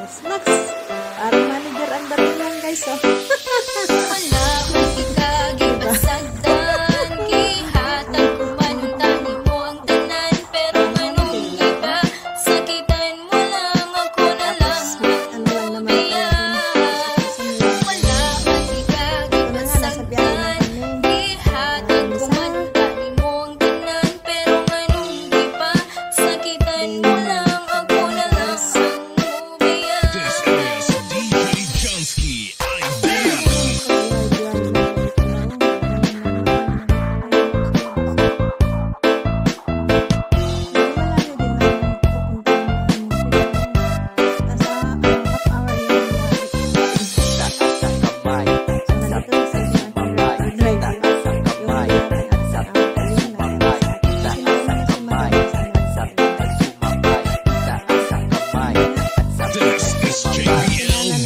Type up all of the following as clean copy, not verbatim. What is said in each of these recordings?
Max, parang manager ang dating lang guys, oh. Wala kang ikagipasagdan, gihatag kumantang mo ang tanan, pero anong iba, sakitan mo lang, ako na lang ang umiyak. Wala kang ikagipasagdan, gihatag kumantang mo ang tanan, pero anong iba, sakitan mo lang, ako na lang ang umiyak. This is DJ Johnsky. This is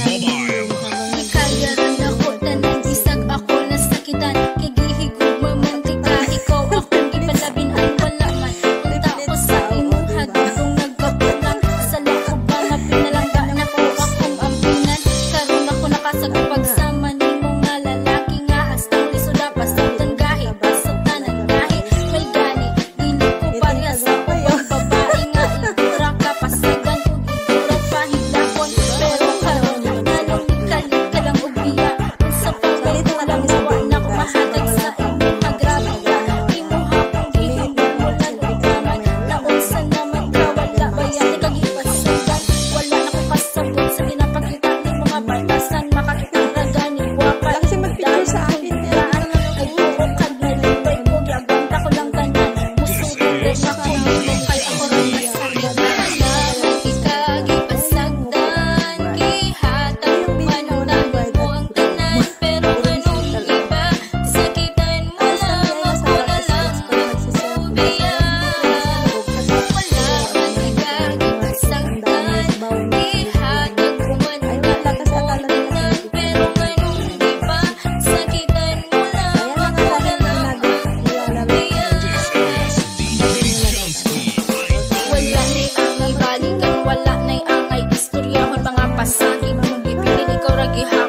JBL Mobile. Kaya rin ako tanan, isag ako nasakitan, kay gihigog mamantika, ikaw akong ipalabinan, wala man punta ko sa imong hadutong nagkapulang, sa lako ba nga pinalangga na ko akong ampinan, karon ako nakasagpag pagsama ni mga lalaki nga hastang lisod na pasabtan gahi, pasabtan ang gahi, may gani, dili ko parehas sa ubang babae nga igura ka, pasagan kung igura pahilakon, pero karon nanong nikalit ka lang ubiya, sa pagkalit lang gawa na ko mahatag sa imong kagrabe ka, imong hapong gihigog mo lang ikaman, naon sa naman ka, wala bayan kagipasagan, wala na ko pasabot sa ginapakita ni mga batasan, makakita gani wapa, Kasi mag-picture sa akin, tiraan, ay puro kagnalibay ko, gabanta ko lang tanan, musugod rin ako, kay ako rin masagan, wala ikagipasagdan, gihatag kumantang mo ang tanan, pero anong iba, sakitan mo lang, ako na lang ang umiyak. Wala kang ikagipasagdan, gihatag kumantang mo ang tanan, pero anong iba, sakitan mo lang, ako na lang ang umiyak. This is DJ Johnsky. Wala na'y angay balikan, wala na'y angay istoryahon, mga pasagi, mong gipilin ikaw ra gihapon.